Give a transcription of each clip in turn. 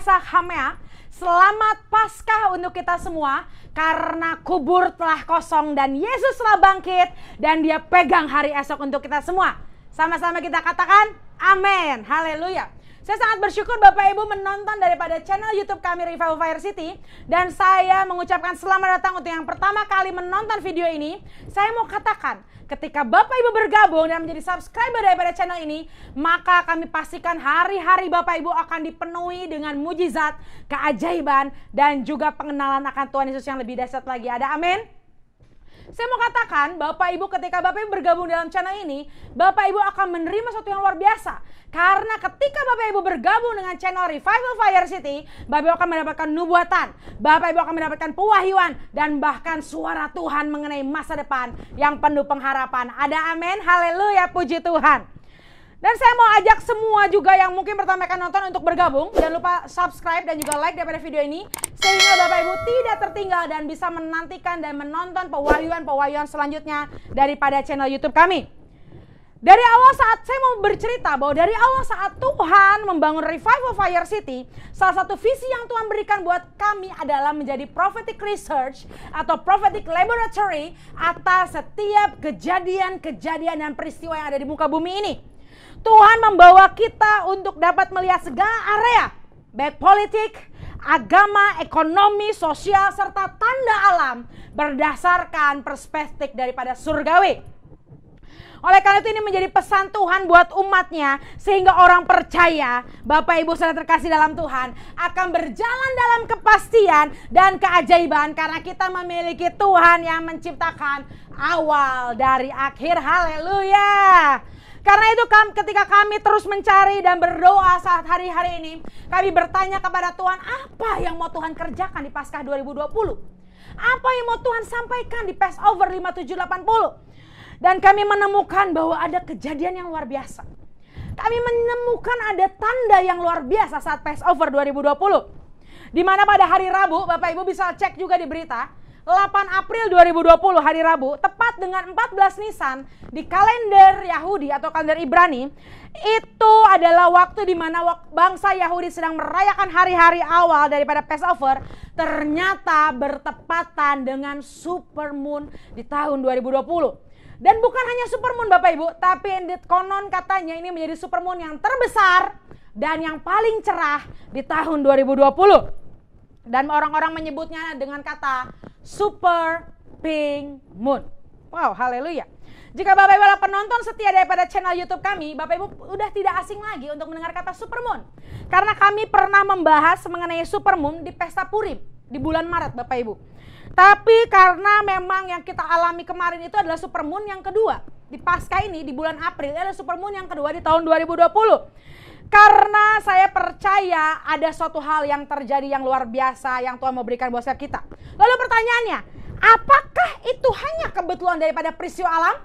Pesach Hamea, selamat Paskah untuk kita semua, karena kubur telah kosong dan Yesus telah bangkit dan dia pegang hari esok untuk kita semua. Sama-sama kita katakan amin, haleluya. Saya sangat bersyukur Bapak Ibu menonton daripada channel YouTube kami Revival Fire City. Dan saya mengucapkan selamat datang untuk yang pertama kali menonton video ini. Saya mau katakan, ketika Bapak Ibu bergabung dan menjadi subscriber daripada channel ini, maka kami pastikan hari-hari Bapak Ibu akan dipenuhi dengan mujizat, keajaiban, dan juga pengenalan akan Tuhan Yesus yang lebih dahsyat lagi. Ada amin? Saya mau katakan, Bapak Ibu ketika Bapak Ibu bergabung dalam channel ini, Bapak Ibu akan menerima sesuatu yang luar biasa. Karena ketika Bapak Ibu bergabung dengan channel Revival Fire City, Bapak Ibu akan mendapatkan nubuatan, Bapak Ibu akan mendapatkan pewahyuan, dan bahkan suara Tuhan mengenai masa depan yang penuh pengharapan. Ada amin? Haleluya, puji Tuhan. Dan saya mau ajak semua juga yang mungkin pertama kali nonton untuk bergabung. Jangan lupa subscribe dan juga like daripada video ini, sehingga Bapak Ibu tidak tertinggal dan bisa menantikan dan menonton pewahyuan selanjutnya daripada channel YouTube kami. Dari awal saat saya mau bercerita bahwa dari awal saat Tuhan membangun Revival Fire City, salah satu visi yang Tuhan berikan buat kami adalah menjadi prophetic research atau prophetic laboratory atas setiap kejadian-kejadian dan peristiwa yang ada di muka bumi ini. Tuhan membawa kita untuk dapat melihat segala area, baik politik, agama, ekonomi, sosial, serta tanda alam berdasarkan perspektif daripada surgawi. Oleh karena itu ini menjadi pesan Tuhan buat umatnya, sehingga orang percaya, Bapak Ibu saudara terkasih dalam Tuhan, akan berjalan dalam kepastian dan keajaiban karena kita memiliki Tuhan yang menciptakan awal dari akhir. Haleluya. Karena itu ketika kami terus mencari dan berdoa saat hari-hari ini, kami bertanya kepada Tuhan, apa yang mau Tuhan kerjakan di Paskah 2020? Apa yang mau Tuhan sampaikan di Passover 5780? Dan kami menemukan bahwa ada kejadian yang luar biasa. Kami menemukan ada tanda yang luar biasa saat Passover 2020. Di mana pada hari Rabu, Bapak Ibu bisa cek juga di berita, 8 April 2020 hari Rabu, tepat dengan 14 Nisan di kalender Yahudi atau kalender Ibrani, itu adalah waktu di mana bangsa Yahudi sedang merayakan hari-hari awal daripada Passover, ternyata bertepatan dengan supermoon di tahun 2020. Dan bukan hanya supermoon Bapak Ibu, tapi konon katanya ini menjadi supermoon yang terbesar dan yang paling cerah di tahun 2020. Dan orang-orang menyebutnya dengan kata super pink moon. Wow, haleluya. Jika Bapak Ibu adalah penonton setia daripada channel YouTube kami, Bapak Ibu udah tidak asing lagi untuk mendengar kata supermoon. Karena kami pernah membahas mengenai supermoon di Pesta Purim di bulan Maret Bapak Ibu. Tapi karena memang yang kita alami kemarin itu adalah supermoon yang kedua. Di Paskah ini di bulan April ada supermoon yang kedua di tahun 2020. Karena saya percaya ada suatu hal yang terjadi yang luar biasa yang Tuhan mau berikan buat setiap kita. Lalu pertanyaannya, apakah itu hanya kebetulan daripada peristiwa alam?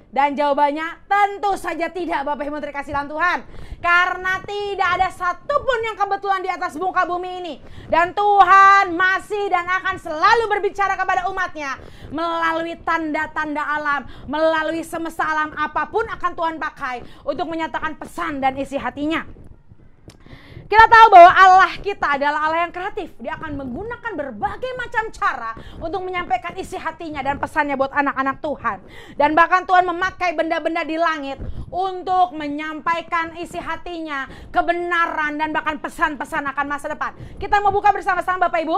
Dan jawabannya tentu saja tidak Bapak Ibu terkasih dalam Tuhan. Karena tidak ada satupun yang kebetulan di atas muka bumi ini. Dan Tuhan masih dan akan selalu berbicara kepada umatnya melalui tanda-tanda alam, melalui semesta alam, apapun akan Tuhan pakai untuk menyatakan pesan dan isi hatinya. Kita tahu bahwa Allah kita adalah Allah yang kreatif. Dia akan menggunakan berbagai macam cara untuk menyampaikan isi hatinya dan pesannya buat anak-anak Tuhan. Dan bahkan Tuhan memakai benda-benda di langit untuk menyampaikan isi hatinya, kebenaran, dan bahkan pesan-pesan akan masa depan. Kita mau buka bersama-sama Bapak Ibu.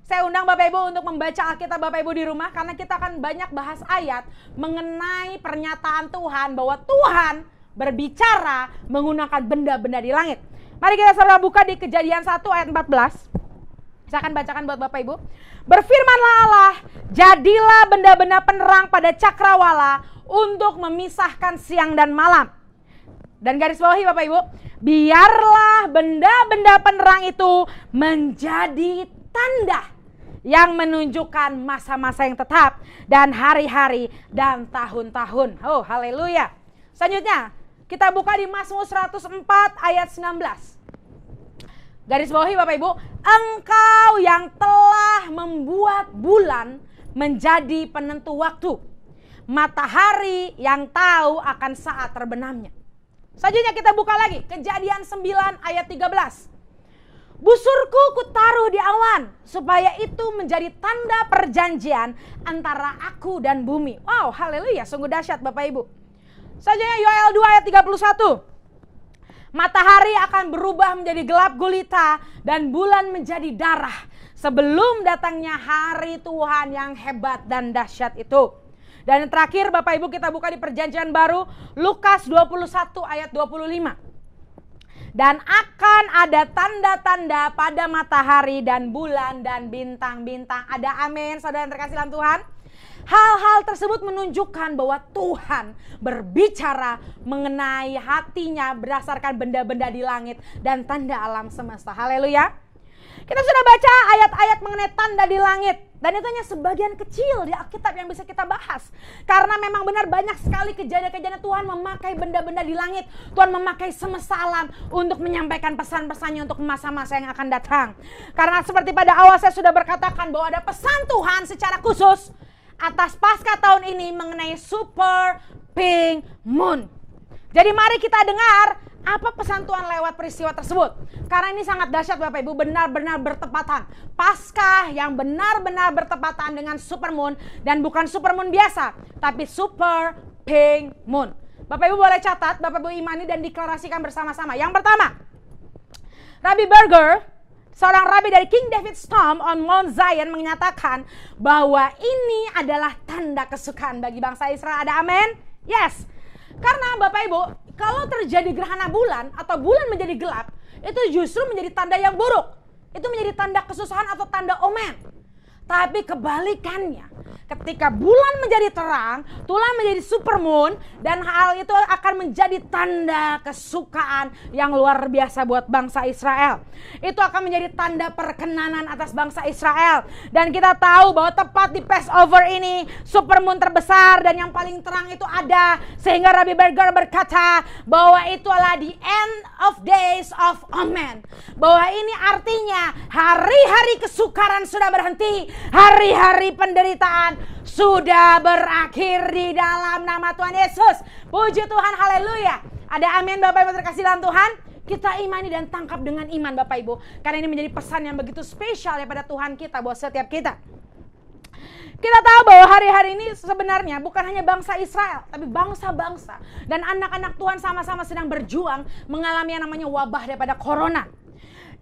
Saya undang Bapak Ibu untuk membaca Alkitab Bapak Ibu di rumah, karena kita akan banyak bahas ayat mengenai pernyataan Tuhan bahwa Tuhan berbicara menggunakan benda-benda di langit. Mari kita sama buka di Kejadian 1 ayat 14. Saya akan bacakan buat Bapak Ibu. Berfirmanlah Allah, jadilah benda-benda penerang pada cakrawala untuk memisahkan siang dan malam. Dan garis bawahi Bapak Ibu, biarlah benda-benda penerang itu menjadi tanda yang menunjukkan masa-masa yang tetap dan hari-hari dan tahun-tahun. Oh, haleluya. Selanjutnya, kita buka di Mazmur 104 ayat 19. Garis bawahi Bapak Ibu, engkau yang telah membuat bulan menjadi penentu waktu, matahari yang tahu akan saat terbenamnya. Selanjutnya kita buka lagi Kejadian 9 ayat 13. Busurku kutaruh di awan, supaya itu menjadi tanda perjanjian antara aku dan bumi. Wow, haleluya, sungguh dahsyat Bapak Ibu. Selanjutnya Yoel 2 ayat 31. Matahari akan berubah menjadi gelap gulita dan bulan menjadi darah sebelum datangnya hari Tuhan yang hebat dan dahsyat itu. Dan yang terakhir Bapak Ibu, kita buka di perjanjian baru Lukas 21 ayat 25. Dan akan ada tanda-tanda pada matahari dan bulan dan bintang-bintang. Ada amin, saudara yang terkasih dalam Tuhan. Hal-hal tersebut menunjukkan bahwa Tuhan berbicara mengenai hatinya berdasarkan benda-benda di langit dan tanda alam semesta. Haleluya. Kita sudah baca ayat-ayat mengenai tanda di langit. Dan itu hanya sebagian kecil di Alkitab yang bisa kita bahas. Karena memang benar banyak sekali kejadian-kejadian Tuhan memakai benda-benda di langit. Tuhan memakai semesta alam untuk menyampaikan pesan-pesannya untuk masa-masa yang akan datang. Karena seperti pada awal saya sudah berkatakan bahwa ada pesan Tuhan secara khusus atas Paskah tahun ini mengenai Super Pink Moon. Jadi mari kita dengar apa pesan Tuhan lewat peristiwa tersebut. Karena ini sangat dahsyat Bapak Ibu, benar-benar bertepatan. Paskah yang benar-benar bertepatan dengan Super Moon. Dan bukan Super Moon biasa, tapi Super Pink Moon. Bapak Ibu boleh catat, Bapak Ibu imani dan deklarasikan bersama-sama. Yang pertama, Rabbi Berger, seorang rabi dari King David's Tomb on Mount Zion, menyatakan bahwa ini adalah tanda kesukaan bagi bangsa Israel. Ada amin? Yes. Karena Bapak Ibu, kalau terjadi gerhana bulan atau bulan menjadi gelap, itu justru menjadi tanda yang buruk. Itu menjadi tanda kesusahan atau tanda omen. Tapi kebalikannya, ketika bulan menjadi terang, Tuhan menjadi super moon, dan hal itu akan menjadi tanda kesukaan yang luar biasa buat bangsa Israel. Itu akan menjadi tanda perkenanan atas bangsa Israel. Dan kita tahu bahwa tepat di Passover ini, super moon terbesar dan yang paling terang itu ada. Sehingga Rabbi Berger berkata bahwa itu adalah the end of days of omen. Bahwa ini artinya hari-hari kesukaran sudah berhenti. Hari-hari penderitaan sudah berakhir di dalam nama Tuhan Yesus. Puji Tuhan, haleluya. Ada amin Bapak Ibu terkasih dalam Tuhan. Kita imani dan tangkap dengan iman Bapak Ibu. Karena ini menjadi pesan yang begitu spesial daripada Tuhan kita buat setiap kita. Kita tahu bahwa hari-hari ini sebenarnya bukan hanya bangsa Israel, tapi bangsa-bangsa dan anak-anak Tuhan sama-sama sedang berjuang mengalami yang namanya wabah daripada corona.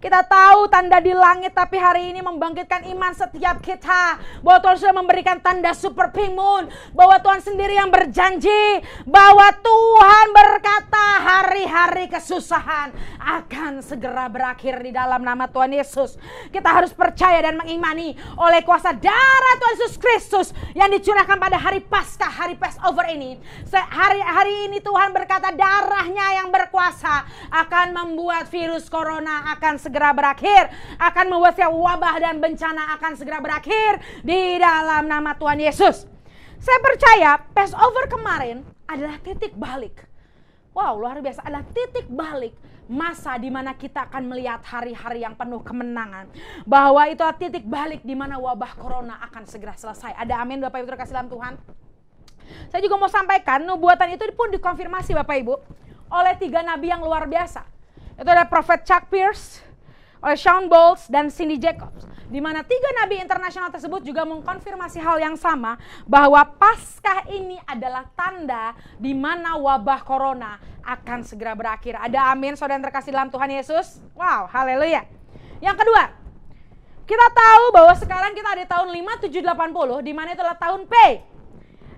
Kita tahu tanda di langit, tapi hari ini membangkitkan iman setiap kita bahwa Tuhan sudah memberikan tanda super pink moon, bahwa Tuhan sendiri yang berjanji, bahwa Tuhan berkata hari-hari kesusahan akan segera berakhir di dalam nama Tuhan Yesus. Kita harus percaya dan mengimani oleh kuasa darah Tuhan Yesus Kristus yang dicurahkan pada hari Paskah, hari Passover ini. Hari ini Tuhan berkata darahnya yang berkuasa akan membuat virus corona akan segera berakhir, akan membuat wabah dan bencana akan segera berakhir di dalam nama Tuhan Yesus. Saya percaya Passover kemarin adalah titik balik. Wow, luar biasa, adalah titik balik masa di mana kita akan melihat hari-hari yang penuh kemenangan. Bahwa itu adalah titik balik di mana wabah corona akan segera selesai. Ada amin Bapak Ibu terkasih dalam Tuhan. Saya juga mau sampaikan nubuatan itu pun dikonfirmasi Bapak Ibu oleh 3 nabi yang luar biasa. Itu ada Prophet Chuck Pierce, oleh Shawn Bolz dan Cindy Jacobs, di mana 3 nabi internasional tersebut juga mengkonfirmasi hal yang sama, bahwa Paskah ini adalah tanda di mana wabah corona akan segera berakhir. Ada amin saudara yang terkasih dalam Tuhan Yesus. Wow, haleluya. Yang kedua, kita tahu bahwa sekarang kita ada di tahun 5780, di mana itu adalah tahun P.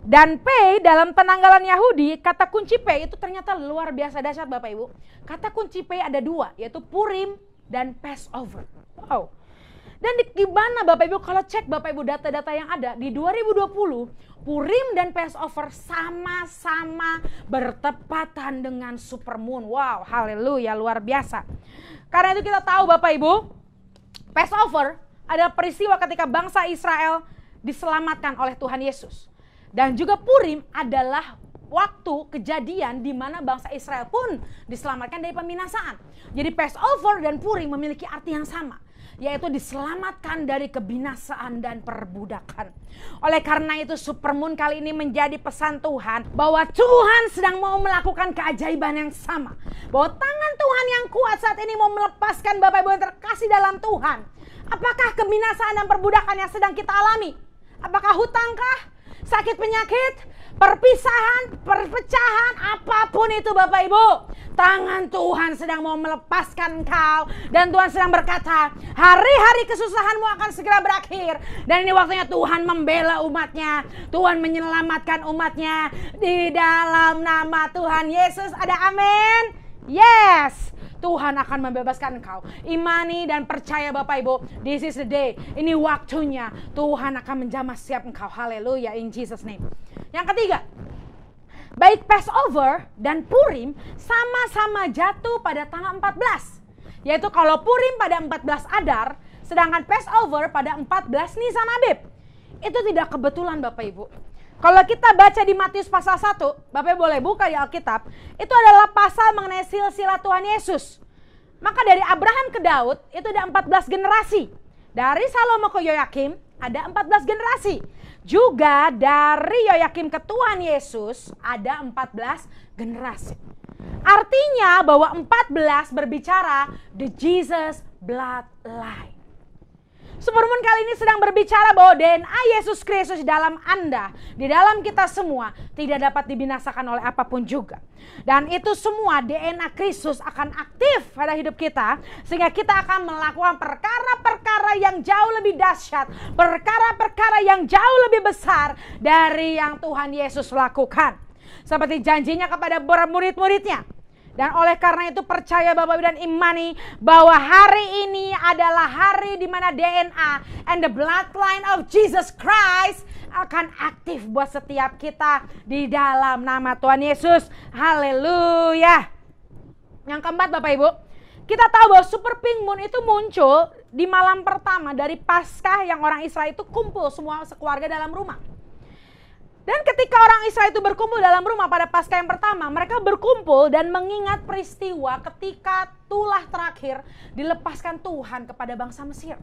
Dan P dalam penanggalan Yahudi, kata kunci P itu ternyata luar biasa dahsyat Bapak Ibu. Kata kunci P ada 2, yaitu Purim dan Passover. Wow. Dan gimana Bapak Ibu kalau cek Bapak Ibu data-data yang ada di 2020, Purim dan Passover sama-sama bertepatan dengan super moon. Wow, haleluya, luar biasa. Karena itu kita tahu Bapak Ibu, Passover adalah peristiwa ketika bangsa Israel diselamatkan oleh Tuhan Yesus. Dan juga Purim adalah waktu kejadian di mana bangsa Israel pun diselamatkan dari pembinasaan. Jadi Passover dan Purim memiliki arti yang sama, yaitu diselamatkan dari kebinasaan dan perbudakan. Oleh karena itu Supermoon kali ini menjadi pesan Tuhan bahwa Tuhan sedang mau melakukan keajaiban yang sama. Bahwa tangan Tuhan yang kuat saat ini mau melepaskan Bapak Ibu yang terkasih dalam Tuhan. Apakah kebinasaan dan perbudakan yang sedang kita alami? Apakah hutangkah? Sakit penyakit? Perpisahan? Perpecahan? Apapun itu Bapak Ibu, tangan Tuhan sedang mau melepaskan engkau. Dan Tuhan sedang berkata, hari-hari kesusahanmu akan segera berakhir. Dan ini waktunya Tuhan membela umatnya. Tuhan menyelamatkan umatnya. Di dalam nama Tuhan Yesus ada amin. Yes, Tuhan akan membebaskan engkau. Imani dan percaya Bapak Ibu, this is the day. Ini waktunya Tuhan akan menjamah setiap engkau. Haleluya, in Jesus name. Yang ketiga, baik Passover dan Purim sama-sama jatuh pada tanggal 14. Yaitu kalau Purim pada 14 Adar, sedangkan Passover pada 14 Nisan Abib. Itu tidak kebetulan Bapak Ibu. Kalau kita baca di Matius pasal 1, Bapak boleh buka di Alkitab, itu adalah pasal mengenai silsilah Tuhan Yesus. Maka dari Abraham ke Daud, itu ada 14 generasi. Dari Salomo ke Yoyakim, ada 14 generasi. Juga dari Yoyakim ke Tuhan Yesus, ada 14 generasi. Artinya bahwa 14 berbicara the Jesus bloodline. Supermoon kali ini sedang berbicara bahwa DNA Yesus Kristus di dalam Anda, di dalam kita semua, tidak dapat dibinasakan oleh apapun juga. Dan itu semua DNA Kristus akan aktif pada hidup kita, sehingga kita akan melakukan perkara-perkara yang jauh lebih dahsyat, perkara-perkara yang jauh lebih besar dari yang Tuhan Yesus lakukan. Seperti janjinya kepada murid-muridnya. Dan oleh karena itu percaya Bapak Ibu dan imani bahwa hari ini adalah hari di mana DNA and the bloodline of Jesus Christ akan aktif buat setiap kita di dalam nama Tuhan Yesus. Haleluya. Yang keempat Bapak Ibu, kita tahu bahwa Super Pink Moon itu muncul di malam pertama dari Paskah yang orang Israel itu kumpul semua sekeluarga dalam rumah. Dan ketika orang Israel itu berkumpul dalam rumah pada Paskah yang pertama, mereka berkumpul dan mengingat peristiwa ketika tulah terakhir dilepaskan Tuhan kepada bangsa Mesir.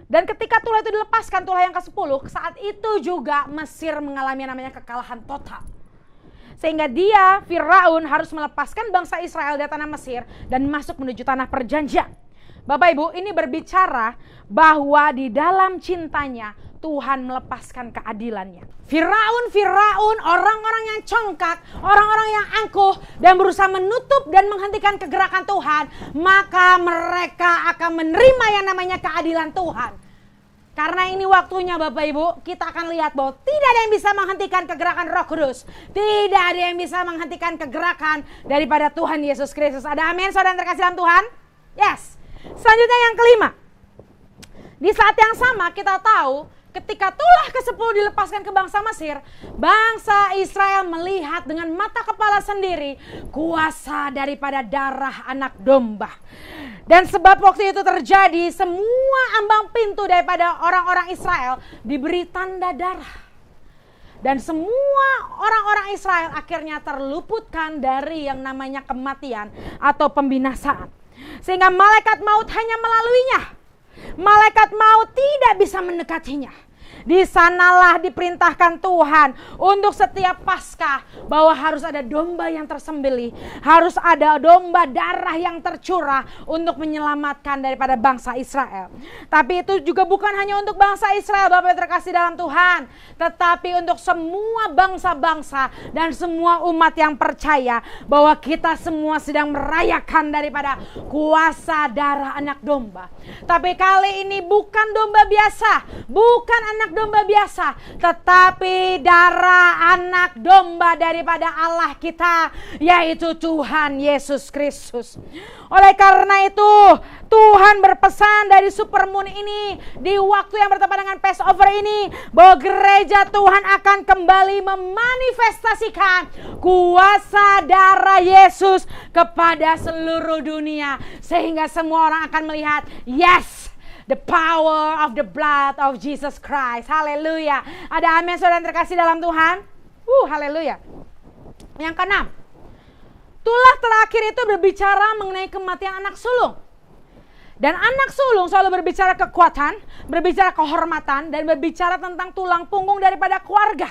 Dan ketika tulah itu dilepaskan, tulah yang ke-10, saat itu juga Mesir mengalami namanya kekalahan total. Sehingga dia, Firaun, harus melepaskan bangsa Israel dari tanah Mesir dan masuk menuju tanah perjanjian. Bapak Ibu, ini berbicara bahwa di dalam cintanya Tuhan melepaskan keadilannya. Firaun, orang-orang yang congkak, orang-orang yang angkuh dan berusaha menutup dan menghentikan kegerakan Tuhan, maka mereka akan menerima yang namanya keadilan Tuhan. Karena ini waktunya Bapak Ibu, kita akan lihat bahwa tidak ada yang bisa menghentikan kegerakan Roh Kudus. Tidak ada yang bisa menghentikan kegerakan daripada Tuhan Yesus Kristus. Ada amin, saudara terkasih dalam Tuhan? Yes. Selanjutnya yang kelima. Di saat yang sama kita tahu ketika tulah ke-10 dilepaskan ke bangsa Mesir, bangsa Israel melihat dengan mata kepala sendiri kuasa daripada darah anak domba. Dan sebab waktu itu terjadi, semua ambang pintu daripada orang-orang Israel diberi tanda darah. Dan semua orang-orang Israel akhirnya terluputkan dari yang namanya kematian atau pembinasaan. Sehingga malaikat maut hanya melaluinya. Malaikat maut tidak bisa mendekatinya. Di sanalah diperintahkan Tuhan untuk setiap Paskah bahwa harus ada domba yang tersembelih, harus ada domba darah yang tercurah untuk menyelamatkan daripada bangsa Israel. Tapi itu juga bukan hanya untuk bangsa Israel, Bapak yang terkasih dalam Tuhan, tetapi untuk semua bangsa-bangsa dan semua umat yang percaya bahwa kita semua sedang merayakan daripada kuasa darah anak domba. Tapi kali ini bukan domba biasa, bukan anak domba biasa, tetapi darah anak domba daripada Allah kita, yaitu Tuhan Yesus Kristus. Oleh karena itu Tuhan berpesan dari Supermoon ini, di waktu yang bertepatan dengan Passover ini, bahwa gereja Tuhan akan kembali memanifestasikan kuasa darah Yesus kepada seluruh dunia, sehingga semua orang akan melihat, yes, the power of the blood of Jesus Christ. Haleluya. Ada amin, saudara yang terkasih dalam Tuhan? Haleluya. Yang keenam, tulah terakhir itu berbicara mengenai kematian anak sulung. Dan anak sulung selalu berbicara kekuatan, berbicara kehormatan, dan berbicara tentang tulang punggung daripada keluarga.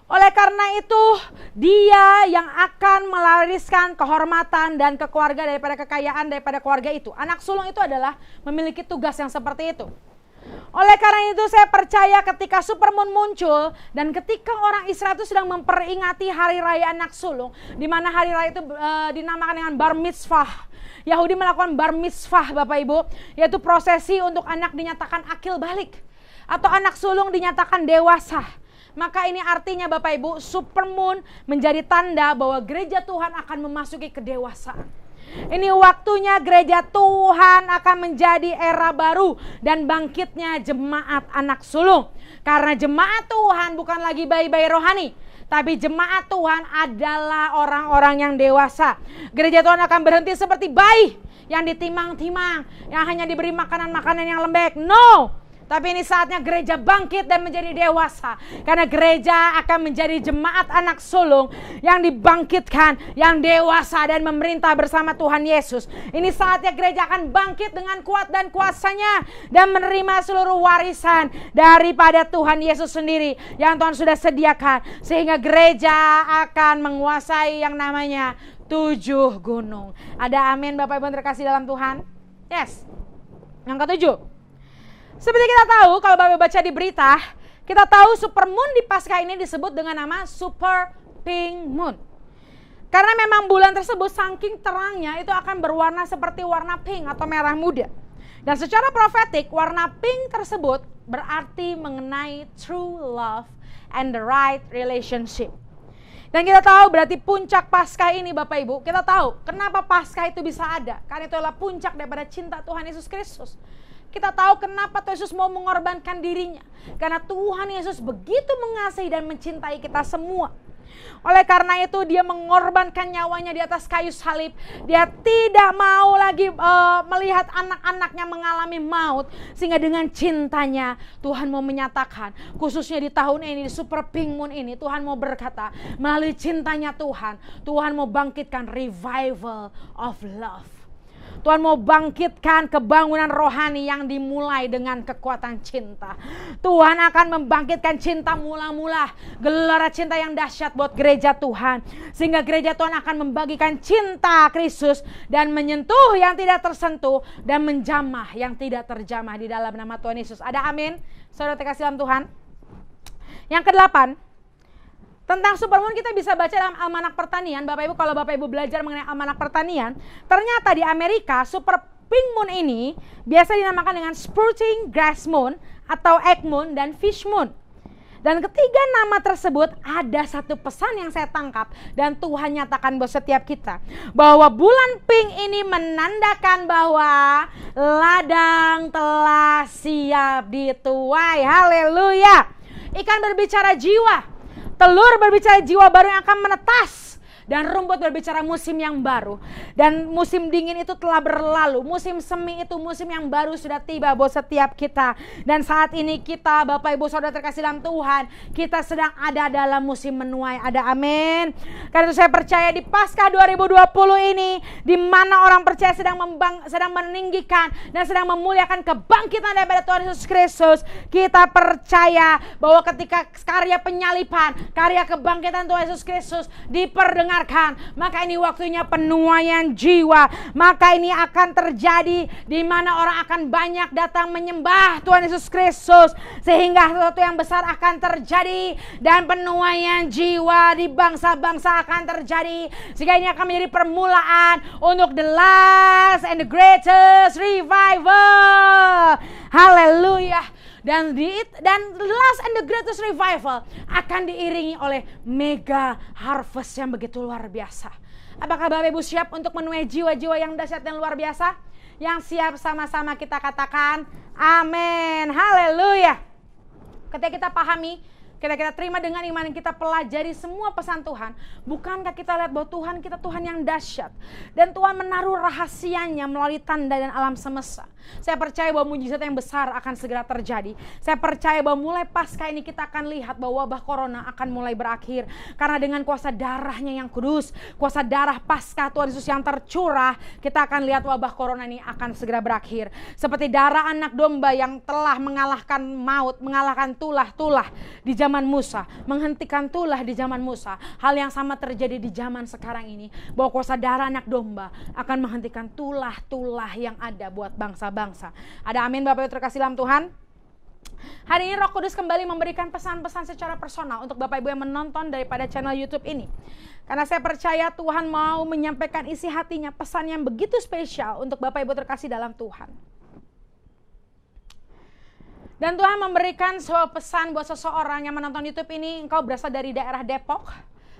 Oleh karena itu, dia yang akan mewariskan kehormatan dan keluarga daripada kekayaan daripada keluarga itu. Anak sulung itu adalah memiliki tugas yang seperti itu. Oleh karena itu saya percaya ketika supermoon muncul dan ketika orang Israel itu sedang memperingati hari raya anak sulung, di mana hari raya itu dinamakan dengan bar mitzvah. Yahudi melakukan bar mitzvah Bapak Ibu, yaitu prosesi untuk anak dinyatakan akil balik atau anak sulung dinyatakan dewasa. Maka ini artinya Bapak Ibu, supermoon menjadi tanda bahwa gereja Tuhan akan memasuki kedewasaan. Ini waktunya gereja Tuhan akan menjadi era baru dan bangkitnya jemaat anak sulung. Karena jemaat Tuhan bukan lagi bayi-bayi rohani, tapi jemaat Tuhan adalah orang-orang yang dewasa. Gereja Tuhan akan berhenti seperti bayi yang ditimang-timang, yang hanya diberi makanan-makanan yang lembek. No! Tapi ini saatnya gereja bangkit dan menjadi dewasa. Karena gereja akan menjadi jemaat anak sulung yang dibangkitkan, yang dewasa dan memerintah bersama Tuhan Yesus. Ini saatnya gereja akan bangkit dengan kuat dan kuasanya dan menerima seluruh warisan daripada Tuhan Yesus sendiri yang Tuhan sudah sediakan. Sehingga gereja akan menguasai yang namanya 7 gunung. Ada amin Bapak Ibu terkasih dalam Tuhan? Yes. Yang ke-7. Seperti kita tahu, kalau Bapak baca di berita, kita tahu supermoon di Paskah ini disebut dengan nama super pink moon. Karena memang bulan tersebut saking terangnya itu akan berwarna seperti warna pink atau merah muda. Dan secara profetik, warna pink tersebut berarti mengenai true love and the right relationship. Dan kita tahu berarti puncak Paskah ini Bapak Ibu, kita tahu kenapa Paskah itu bisa ada. Karena itu adalah puncak daripada cinta Tuhan Yesus Kristus. Kita tahu kenapa Tuhan Yesus mau mengorbankan dirinya. Karena Tuhan Yesus begitu mengasihi dan mencintai kita semua. Oleh karena itu dia mengorbankan nyawanya di atas kayu salib. Dia tidak mau lagi melihat anak-anaknya mengalami maut. Sehingga dengan cintanya Tuhan mau menyatakan, khususnya di tahun ini, di super pink moon ini, Tuhan mau berkata, melalui cintanya Tuhan, Tuhan mau bangkitkan revival of love. Tuhan mau bangkitkan kebangunan rohani yang dimulai dengan kekuatan cinta. Tuhan akan membangkitkan cinta mula-mula, gelora cinta yang dahsyat buat gereja Tuhan. Sehingga gereja Tuhan akan membagikan cinta Kristus dan menyentuh yang tidak tersentuh dan menjamah yang tidak terjamah di dalam nama Tuhan Yesus. Ada amin? Saudara terkasih dalam Tuhan. Yang ke-8, tentang supermoon kita bisa baca dalam almanak pertanian. Bapak Ibu, kalau Bapak Ibu belajar mengenai almanak pertanian, ternyata di Amerika super pink moon ini biasa dinamakan dengan sprouting grass moon atau egg moon dan fish moon. Dan ketiga nama tersebut ada satu pesan yang saya tangkap dan Tuhan nyatakan buat setiap kita, bahwa bulan pink ini menandakan bahwa ladang telah siap dituai. Haleluya. Ikan berbicara jiwa, telur berbicara jiwa baru yang akan menetas. Dan rumput berbicara musim yang baru. Dan musim dingin itu telah berlalu. Musim semi itu musim yang baru sudah tiba buat setiap kita. Dan saat ini kita, Bapak Ibu Saudara terkasih dalam Tuhan, kita sedang ada dalam musim menuai. Ada amin. Karena itu saya percaya di Paskah 2020 ini, di mana orang percaya sedang meninggikan dan sedang memuliakan kebangkitan daripada Tuhan Yesus Kristus, kita percaya bahwa ketika karya penyalipan, karya kebangkitan Tuhan Yesus Kristus diperdengarkan, maka ini waktunya penuaian jiwa. Maka ini akan terjadi di mana orang akan banyak datang menyembah Tuhan Yesus Kristus, sehingga sesuatu yang besar akan terjadi dan penuaian jiwa di bangsa-bangsa akan terjadi, sehingga ini akan menjadi permulaan untuk the last and the greatest revival. Haleluya. Dan the last and the greatest revival akan diiringi oleh mega harvest yang begitu luar biasa. Apakah Bapak Ibu siap untuk menuai jiwa-jiwa yang dahsyat dan luar biasa? Yang siap sama-sama kita katakan amin. Haleluya. Ketika kita pahami, kita terima dengan iman yang kita pelajari semua pesan Tuhan, bukankah kita lihat bahwa Tuhan kita Tuhan yang dahsyat, dan Tuhan menaruh rahasianya melalui tanda dan alam semesta. Saya percaya bahwa mujizat yang besar akan segera terjadi. Saya percaya bahwa mulai pasca ini kita akan lihat bahwa wabah corona akan mulai berakhir. Karena dengan kuasa darahnya yang kudus, kuasa darah pasca Tuhan Yesus yang tercurah, kita akan lihat wabah corona ini akan segera berakhir. Seperti darah anak domba yang telah mengalahkan maut, mengalahkan tulah-tulah di zaman Musa, menghentikan tulah di zaman Musa. Hal yang sama terjadi di zaman sekarang ini, bahwa kuasa darah anak domba akan menghentikan tulah-tulah yang ada buat bangsa-bangsa. Ada amin Bapak Ibu terkasih dalam Tuhan. Hari ini Roh Kudus kembali memberikan pesan-pesan secara personal untuk Bapak Ibu yang menonton daripada channel YouTube ini. Karena saya percaya Tuhan mau menyampaikan isi hatinya, pesan yang begitu spesial untuk Bapak Ibu terkasih dalam Tuhan. Dan Tuhan memberikan sebuah pesan buat seseorang yang menonton YouTube ini, engkau berasal dari daerah Depok,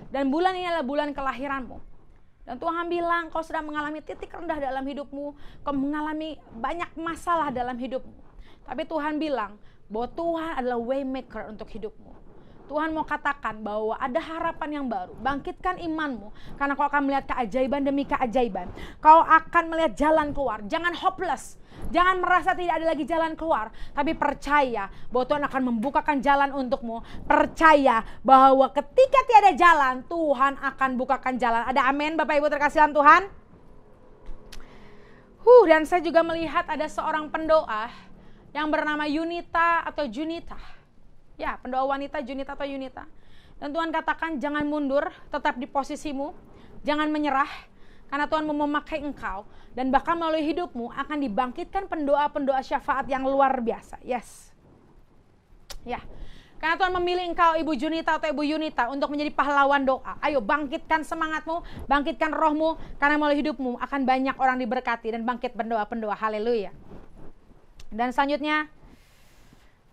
dan bulan ini adalah bulan kelahiranmu. Dan Tuhan bilang kau sedang mengalami titik rendah dalam hidupmu, kau mengalami banyak masalah dalam hidupmu. Tapi Tuhan bilang bahwa Tuhan adalah waymaker untuk hidupmu. Tuhan mau katakan bahwa ada harapan yang baru. Bangkitkan imanmu, karena kau akan melihat keajaiban demi keajaiban. Kau akan melihat jalan keluar. Jangan hopeless. Jangan merasa tidak ada lagi jalan keluar, tapi percaya bahwa Tuhan akan membukakan jalan untukmu. Percaya bahwa ketika tiada jalan, Tuhan akan bukakan jalan. Ada amin Bapak Ibu terkasih dalam Tuhan. Dan saya juga melihat ada seorang pendoa yang bernama Yunita atau Junita. Ya, pendoa wanita Junita atau Yunita. Dan Tuhan katakan jangan mundur, tetap di posisimu. Jangan menyerah. Karena Tuhan mau memakai engkau, dan bahkan melalui hidupmu akan dibangkitkan pendoa-pendoa syafaat yang luar biasa. Yes. Ya. Karena Tuhan memilih engkau Ibu Junita atau Ibu Yunita untuk menjadi pahlawan doa. Ayo bangkitkan semangatmu, bangkitkan rohmu, karena melalui hidupmu akan banyak orang diberkati dan bangkit pendoa-pendoa. Haleluya. Dan selanjutnya,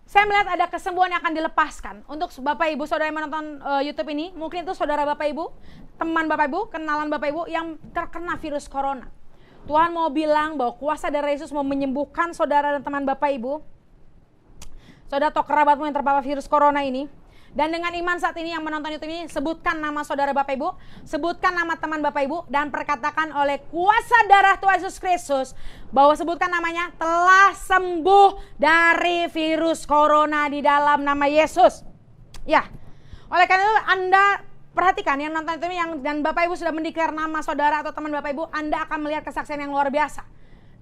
saya melihat ada kesembuhan yang akan dilepaskan untuk Bapak Ibu saudara yang menonton YouTube ini. Mungkin itu saudara Bapak Ibu, teman Bapak Ibu, kenalan Bapak Ibu yang terkena virus corona. Tuhan mau bilang bahwa kuasa darah Yesus mau menyembuhkan saudara dan teman Bapak Ibu, saudara atau kerabatmu yang terpapar virus corona ini. Dan dengan iman saat ini yang menonton YouTube ini, sebutkan nama saudara Bapak Ibu, sebutkan nama teman Bapak Ibu, dan perkatakan oleh kuasa darah Tuhan Yesus Kristus, bahwa sebutkan namanya, telah sembuh dari virus corona di dalam nama Yesus. Ya, oleh karena itu Anda perhatikan yang nonton itu dan Bapak Ibu sudah mendeklar nama saudara atau teman Bapak Ibu, Anda akan melihat kesaksian yang luar biasa.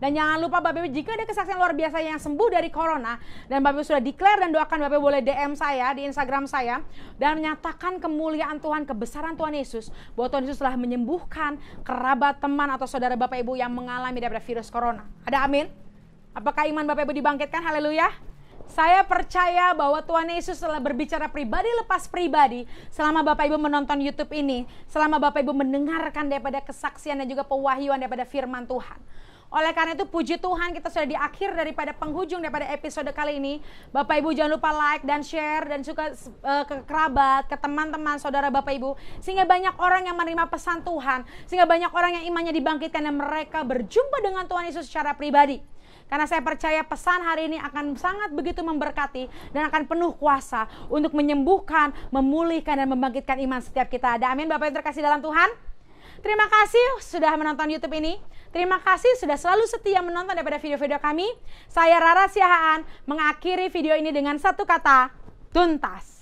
Dan jangan lupa Bapak Ibu, jika ada kesaksian luar biasa yang sembuh dari corona, dan Bapak Ibu sudah declare dan doakan, Bapak Ibu boleh DM saya di Instagram saya, dan menyatakan kemuliaan Tuhan, kebesaran Tuhan Yesus, bahwa Tuhan Yesus telah menyembuhkan kerabat, teman, atau saudara Bapak Ibu yang mengalami daripada virus corona. Ada amin? Apakah iman Bapak Ibu dibangkitkan? Haleluya. Saya percaya bahwa Tuhan Yesus telah berbicara pribadi lepas pribadi selama Bapak Ibu menonton YouTube ini, selama Bapak Ibu mendengarkan daripada kesaksian dan juga pewahyuan daripada firman Tuhan. Oleh karena itu puji Tuhan, kita sudah di akhir daripada penghujung daripada episode kali ini. Bapak Ibu jangan lupa like dan share dan juga ke kerabat, ke teman-teman saudara Bapak Ibu, sehingga banyak orang yang menerima pesan Tuhan, sehingga banyak orang yang imannya dibangkitkan dan mereka berjumpa dengan Tuhan Yesus secara pribadi. Karena saya percaya pesan hari ini akan sangat begitu memberkati dan akan penuh kuasa untuk menyembuhkan, memulihkan, dan membangkitkan iman setiap kita. Ada amin Bapak yang terkasih dalam Tuhan. Terima kasih sudah menonton YouTube ini. Terima kasih sudah selalu setia menonton daripada video-video kami. Saya Rara Siahaan mengakhiri video ini dengan satu kata, tuntas.